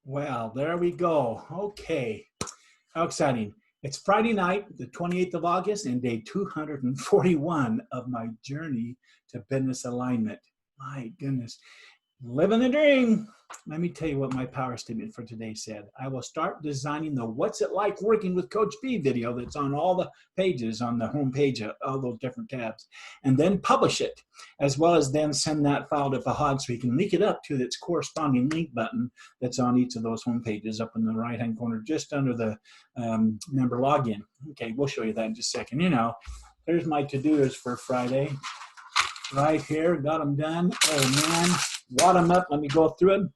Well, there we go. Okay. How exciting. It's Friday night, the 28th of August, and day 241 of my journey to business alignment. My goodness. Living the dream. Let me tell you what my power statement for today said. I will start designing the What's It Like Working with Coach B video that's on all the pages on the home page of all those different tabs, and then publish it, as well as then send that file to Fahad so he can link it up to its corresponding link button that's on each of those home pages up in the right-hand corner, just under the member login. Okay, we'll show you that in just a second. There's my to-dos for Friday. Right here, got them done. Oh man, wad them up. Let me go through them.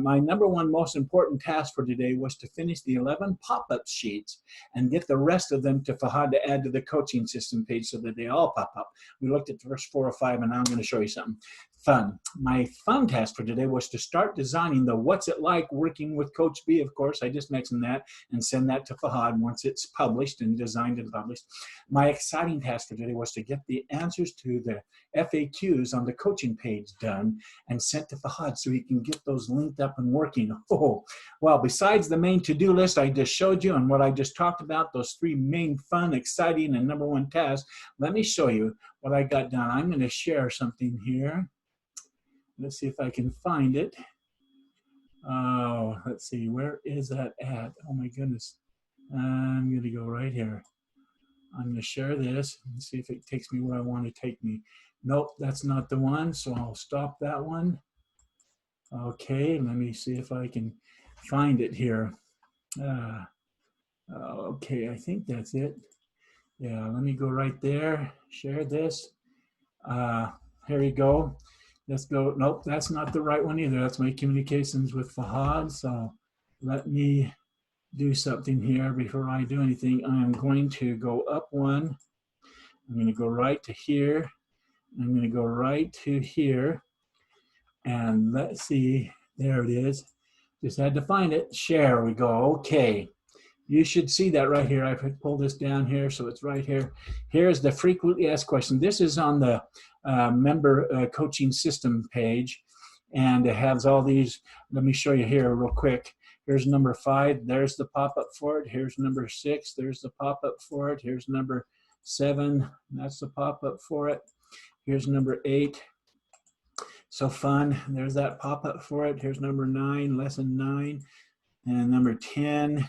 My number one most important task for today was to finish the 11 pop-up sheets and get the rest of them to Fahad to add to the coaching system page so that they all pop up. We looked at the first 4 or 5, and now I'm going to show you something fun. My fun task for today was to start designing the What's It Like Working with Coach B, of course. I just mentioned that, and send that to Fahad once it's published and designed and published. My exciting task for today was to get the answers to the FAQs on the coaching page done and sent to Fahad so he can get those linked up and working. Oh, well, besides the main to-do list I just showed you and what I just talked about, those 3 main fun, exciting, and number one tasks, let me show you what I got done. I'm going to share something here. Let's see if I can find it. Oh, let's see, where is that at? Oh my goodness. I'm going to go right here. I'm going to share this and see if it takes me where I want to take me. Nope, that's not the one, so I'll stop that one. Okay, let me see if I can find it here. Okay, I think that's it. Yeah, let me go right there, share this. Here we go. Let's go. Nope, that's not the right one either. That's my communications with Fahad. So let me do something here before I do anything. I'm going to go up one. I'm going to go right to here. I'm going to go right to here. And let's see. There it is. Just had to find it. Share. We go. Okay. You should see that right here. I pulled this down here, so it's right here. Here's the frequently asked question. This is on the member coaching system page, and it has all these. Let me show you here real quick. Here's number 5. There's the pop-up for it. Here's number 6. There's the pop-up for it. Here's number 7. That's the pop-up for it. Here's number 8. So fun. There's that pop-up for it. Here's number 9, lesson 9, and number 10.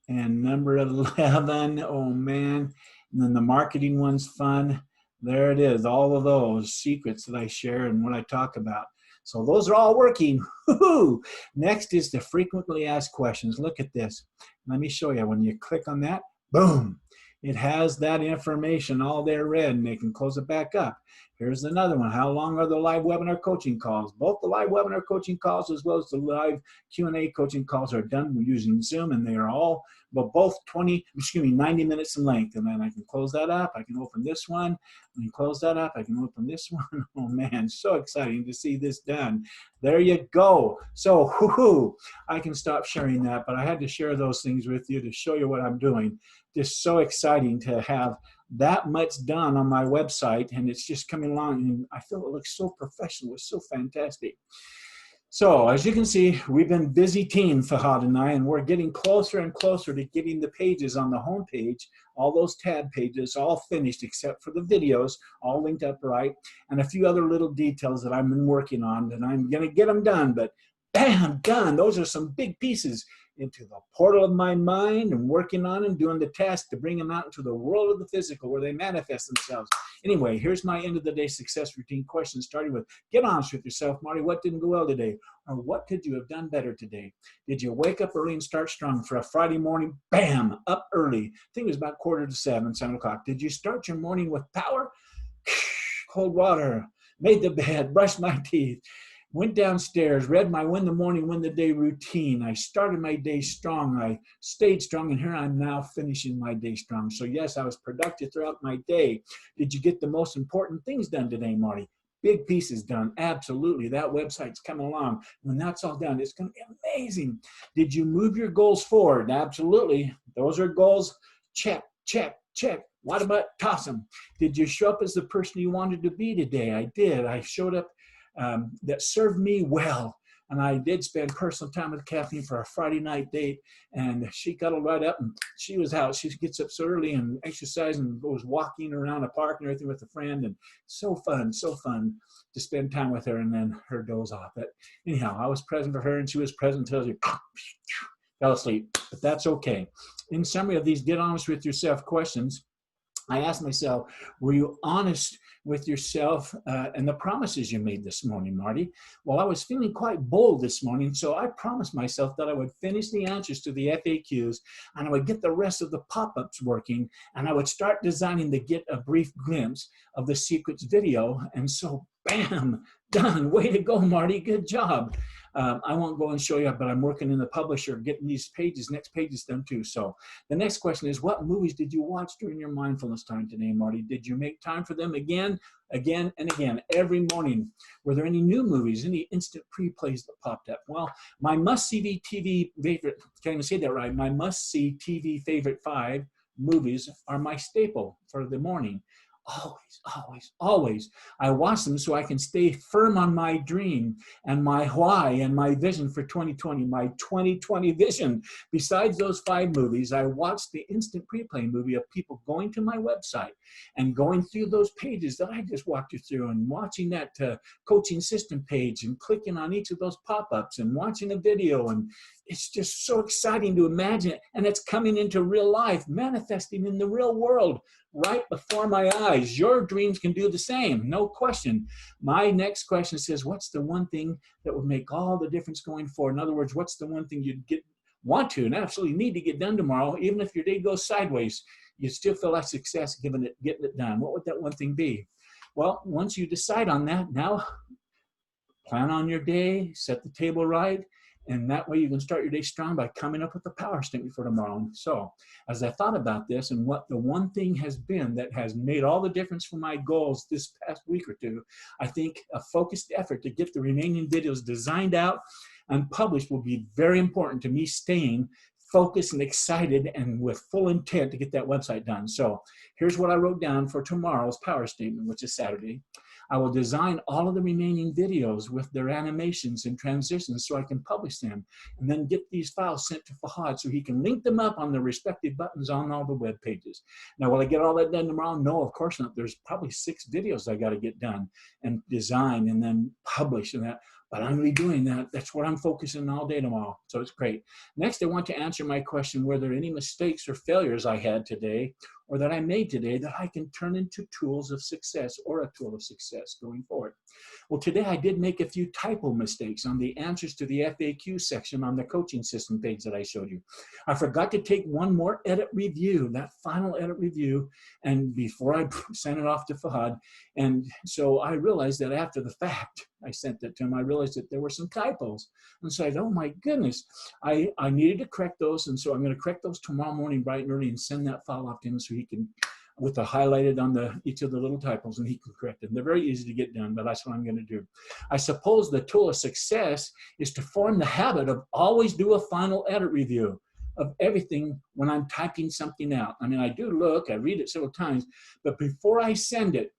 And number 11, oh man. And then the marketing one's fun. There it is, all of those secrets that I share and what I talk about. So those are all working. Woo-hoo! Next is the frequently asked questions. Look at this. Let me show you. When you click on that, boom. It has that information all there red, and they can close it back up. Here's another one. How long are the live webinar coaching calls? Both the live webinar coaching calls as well as the live Q&A coaching calls are done using Zoom, and they are all, but both 90 minutes in length. And then I can close that up. I can open this one. I can close that up. I can open this one. Oh man, so exciting to see this done. There you go. So, whoo-hoo, I can stop sharing that, but I had to share those things with you to show you what I'm doing. Just so exciting to have that much done on my website, and it's just coming along, and I feel it looks so professional. It's so fantastic. So as you can see, we've been busy team, Fahad and I, and we're getting closer and closer to getting the pages on the home page, all those tab pages, all finished except for the videos, all linked up right, and a few other little details that I've been working on, and I'm going to get them done, but bam, done. Those are some big pieces into the portal of my mind and working on and doing the task to bring them out into the world of the physical where they manifest themselves. Anyway, here's my end of the day success routine question, starting with, get honest with yourself, Marty. What didn't go well today? Or what could you have done better today? Did you wake up early and start strong for a Friday morning? Bam, up early. I think it was about 6:45, 7 o'clock. Did you start your morning with power? Cold water, made the bed, brushed my teeth, went downstairs, read my Win the Morning, Win the Day routine. I started my day strong. I stayed strong, and here I'm now finishing my day strong. So yes, I was productive throughout my day. Did you get the most important things done today, Marty? Big pieces done, absolutely. That website's coming along. When that's all done, it's going to be amazing. Did you move your goals forward? Absolutely. Those are goals. Check, check, check. What about toss them? Did you show up as the person you wanted to be today? I did. I showed up that served me well. And I did spend personal time with Kathleen for a Friday night date, and she cuddled right up and she was out. She gets up so early and exercises and goes walking around a park and everything with a friend, and so fun to spend time with her, and then her doze off. But anyhow, I was present for her and she was present until she fell asleep, but that's okay. In summary of these get honest with yourself questions, I asked myself, were you honest with yourself and the promises you made this morning, Marty? Well, I was feeling quite bold this morning, so I promised myself that I would finish the answers to the FAQs and I would get the rest of the pop-ups working, and I would start designing to get a brief glimpse of the secrets video. And so, bam, done. Way to go, Marty. Good job. I won't go and show you, but I'm working in the publisher, getting these pages, next pages done too. So the next question is, what movies did you watch during your mindfulness time today, Marty? Did you make time for them again, and again, every morning? Were there any new movies, any instant pre-plays that popped up? Well, my must-see TV favorite, can't even say that right, my must-see TV favorite 5 movies are my staple for the morning. Always. I watch them so I can stay firm on my dream and my why and my vision for 2020, my 2020 vision. Besides those 5 movies, I watched the instant pre-play movie of people going to my website and going through those pages that I just walked you through, and watching that coaching system page and clicking on each of those pop-ups and watching a video. And it's just so exciting to imagine it. And it's coming into real life, manifesting in the real world right before my eyes. Your dreams can do the same, no question. My next question says, what's the one thing that would make all the difference going forward? In other words, what's the one thing you'd want to and absolutely need to get done tomorrow? Even if your day goes sideways, you still feel like success getting it done. What would that one thing be? Well, once you decide on that, now plan on your day, set the table right, and that way you can start your day strong by coming up with a power statement for tomorrow. So as I thought about this and what the one thing has been that has made all the difference for my goals this past week or two, I think a focused effort to get the remaining videos designed out and published will be very important to me staying focused and excited and with full intent to get that website done. So here's what I wrote down for tomorrow's power statement, which is Saturday. I will design all of the remaining videos with their animations and transitions so I can publish them, and then get these files sent to Fahad so he can link them up on the respective buttons on all the web pages. Now, will I get all that done tomorrow? No, of course not. There's probably 6 videos I got to get done and design and then publish and that. But I'm really doing that. That's what I'm focusing all day tomorrow. So it's great. Next, I want to answer my question, were there any mistakes or failures I had today or that I made today that I can turn into tools of success or a tool of success going forward? Well, today I did make a few typo mistakes on the answers to the FAQ section on the coaching system page that I showed you. I forgot to take one more edit review, that final edit review, and before I sent it off to Fahad. And so I realized that after the fact, I sent it to him, I realized that there were some typos. And so I said, oh my goodness, I needed to correct those. And so I'm going to correct those tomorrow morning bright and early and send that file off to him so he can, with the highlighted on each of the little typos, and he can correct them. They're very easy to get done, but that's what I'm going to do. I suppose the tool of success is to form the habit of always do a final edit review of everything when I'm typing something out. I mean, I do look, I read it several times, but before I send it,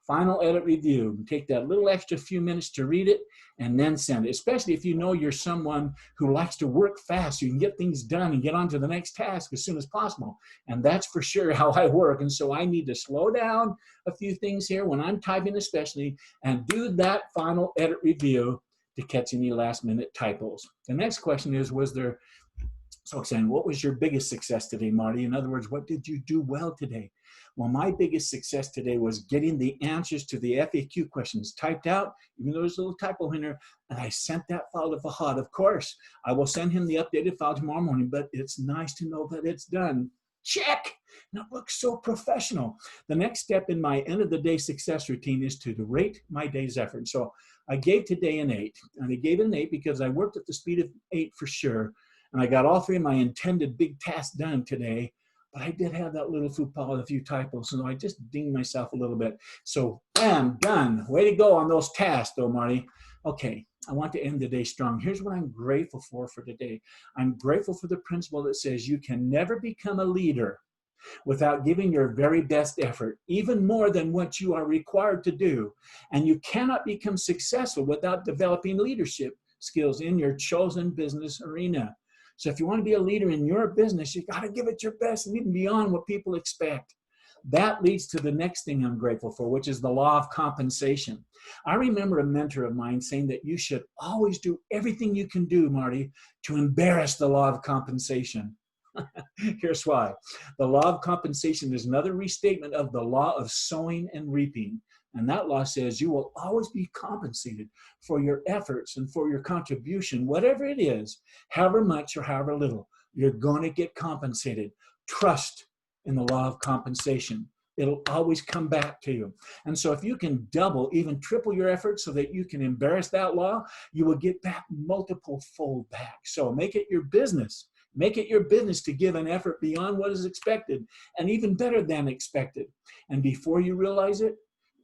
final edit review. Take that little extra few minutes to read it and then send it, especially if you know you're someone who likes to work fast. You can get things done and get on to the next task as soon as possible. And that's for sure how I work. And so I need to slow down a few things here when I'm typing especially and do that final edit review to catch any last minute typos. The next question is, so saying, what was your biggest success today, Marty? In other words, what did you do well today? Well, my biggest success today was getting the answers to the FAQ questions typed out, even though there's a little typo in there, and I sent that file to Fahad. Of course, I will send him the updated file tomorrow morning, but it's nice to know that it's done. Check! Now, it looks so professional. The next step in my end of the day success routine is to rate my day's effort. So I gave today an 8, and I gave it an 8 because I worked at the speed of 8 for sure, and I got all 3 of my intended big tasks done today. But I did have that little faux pas with a few typos, so I just dinged myself a little bit. So, bam, done. Way to go on those tasks, though, Marty. Okay, I want to end the day strong. Here's what I'm grateful for today. I'm grateful for the principle that says you can never become a leader without giving your very best effort, even more than what you are required to do. And you cannot become successful without developing leadership skills in your chosen business arena. So if you want to be a leader in your business, you got to give it your best and even beyond what people expect. That leads to the next thing I'm grateful for, which is the law of compensation. I remember a mentor of mine saying that you should always do everything you can do, Marty, to embarrass the law of compensation. Here's why. The law of compensation is another restatement of the law of sowing and reaping. And that law says you will always be compensated for your efforts and for your contribution, whatever it is, however much or however little, you're going to get compensated. Trust in the law of compensation. It'll always come back to you. And so if you can double, even triple your efforts so that you can embarrass that law, you will get back multiple fold back. So make it your business. Make it your business to give an effort beyond what is expected and even better than expected. And before you realize it,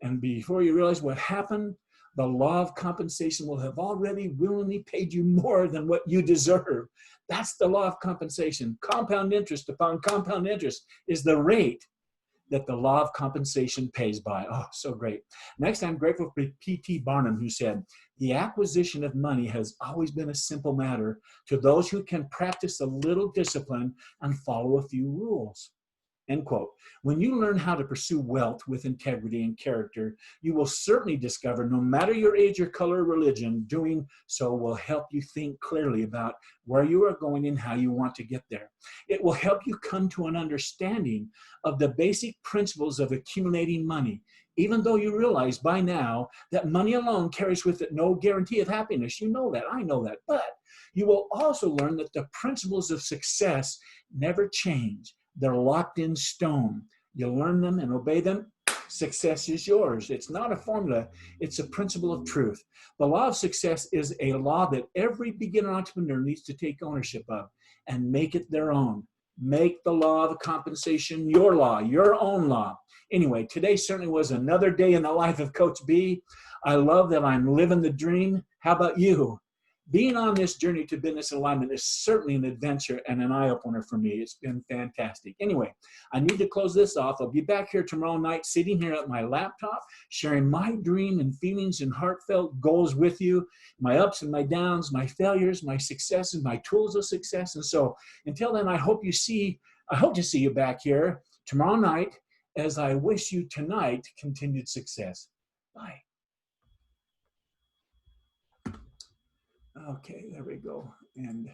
and before you realize what happened, the law of compensation will have already willingly paid you more than what you deserve. That's the law of compensation. Compound interest upon compound interest is the rate that the law of compensation pays by. Oh, so great. Next, I'm grateful for P.T. Barnum, who said, the acquisition of money has always been a simple matter to those who can practice a little discipline and follow a few rules. End quote. When you learn how to pursue wealth with integrity and character, you will certainly discover, no matter your age or color or religion, doing so will help you think clearly about where you are going and how you want to get there. It will help you come to an understanding of the basic principles of accumulating money, even though you realize by now that money alone carries with it no guarantee of happiness. You know that, I know that, but you will also learn that the principles of success never change. They're locked in stone. You learn them and obey them, success is yours. It's not a formula, it's a principle of truth. The law of success is a law that every beginner entrepreneur needs to take ownership of and make it their own. Make the law of compensation your law, your own law. Anyway, today certainly was another day in the life of Coach B. I love that I'm living the dream. How about you? Being on this journey to business alignment is certainly an adventure and an eye-opener for me. It's been fantastic. Anyway, I need to close this off. I'll be back here tomorrow night, sitting here at my laptop, sharing my dream and feelings and heartfelt goals with you, my ups and my downs, my failures, my successes, my tools of success. And so until then, I hope to see you back here tomorrow night, as I wish you tonight continued success. Bye. Okay, there we go. And